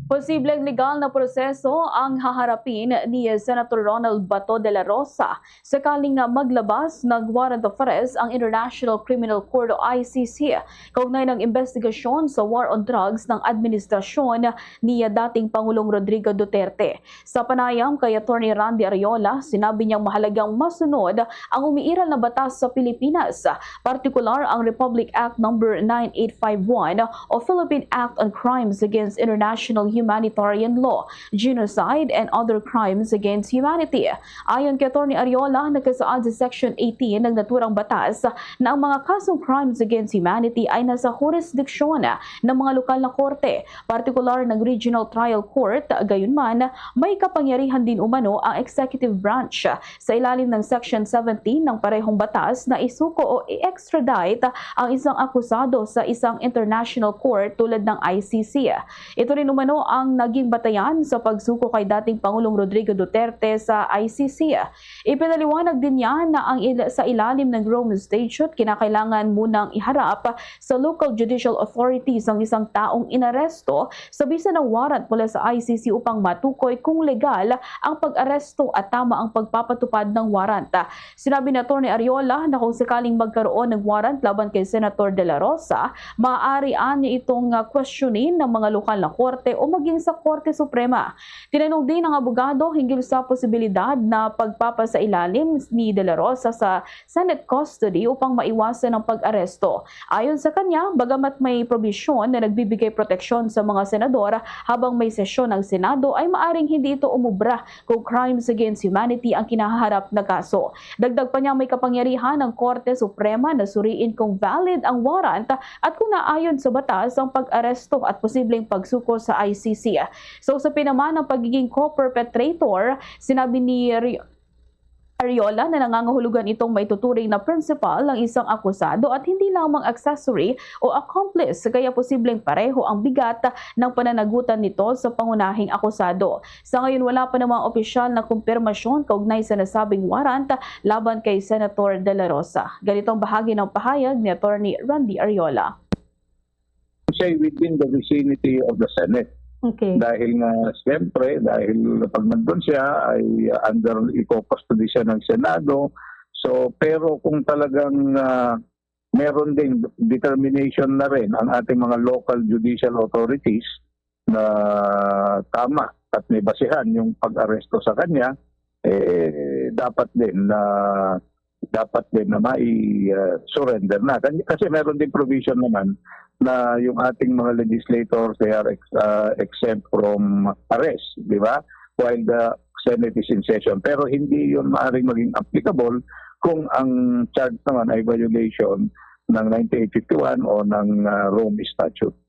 Posibleng legal na proseso ang haharapin ni Senator Ronald Bato de la Rosa sakaling maglabas ng warrant of arrest ang International Criminal Court o ICC kaugnay ng investigasyon sa war on drugs ng administrasyon ni dating Pangulong Rodrigo Duterte. Sa panayam kay Atty. Randy Ariola, sinabi niyang mahalagang masunod ang umiiral na batas sa Pilipinas, partikular ang Republic Act No. 9851 o Philippine Act on Crimes Against International Humanitarian Law, Genocide, and Other Crimes Against Humanity. Ayon kay Atty. Ariola, nakasaad sa Section 18 ng naturang batas na ang mga kasong crimes against humanity ay nasa jurisdiksyon ng mga lokal na korte, partikular ng Regional Trial Court. Gayunman, may kapangyarihan din umano ang executive branch sa ilalim ng Section 17 ng parehong batas na isuko o i-extradite ang isang akusado sa isang international court tulad ng ICC. Ito rin umano ang naging batayan sa pagsuko kay dating Pangulong Rodrigo Duterte sa ICC. Ipinaliwanag din niya na sa ilalim ng Rome Statute, kinakailangan munang iharap sa local judicial authorities ang isang taong inaresto sa bisa ng warrant mula sa ICC upang matukoy kung legal ang pag-aresto at tama ang pagpapatupad ng warrant. Sinabi ni Atty. Ariola na kung sakaling magkaroon ng warrant laban kay Senator De La Rosa, maaarian niya itong questionin ng mga lokal na korte o maging sa Korte Suprema. Tinanong din ng abogado hinggil sa posibilidad na pagpapasailalim ni De La Rosa sa Senate custody upang maiwasan ang pag-aresto. Ayon sa kanya, bagamat may probisyon na nagbibigay proteksyon sa mga senador habang may sesyon ng Senado, ay maaring hindi ito umubra kung crimes against humanity ang kinaharap na kaso. Dagdag pa niya, may kapangyarihan ng Korte Suprema na suriin kung valid ang warrant at kung naayon sa batas ang pag-aresto at posibleng pagsuko sa ICC. So sa naman ng pagiging co-perpetrator, sinabi ni Ariola na nangangahulugan itong maituturing na principal ng isang akusado at hindi lamang accessory o accomplice, kaya posibleng pareho ang bigat ng pananagutan nito sa pangunahing akusado. Sa ngayon, wala pa namang opisyal na kumpirmasyon kaugnay sa nasabing warrant laban kay Senator De La Rosa. Ganitong bahagi ng pahayag ni Atty. Randy Ariola. Say within the vicinity of the Senate. Okay. Dahil nga, siyempre, dahil pag nandun siya, ay under iko-custody siya ng Senado. So, pero kung talagang meron ding determination na rin ang ating mga local judicial authorities na tama at may basihan yung pag-aresto sa kanya, dapat din na mai-surrender na. Kasi meron din provision naman na yung ating mga legislators, they are exempt from arrest, di ba? While the Senate is in session. Pero hindi yun maaaring maging applicable kung ang charge naman ay violation ng 9851 o ng Rome Statute.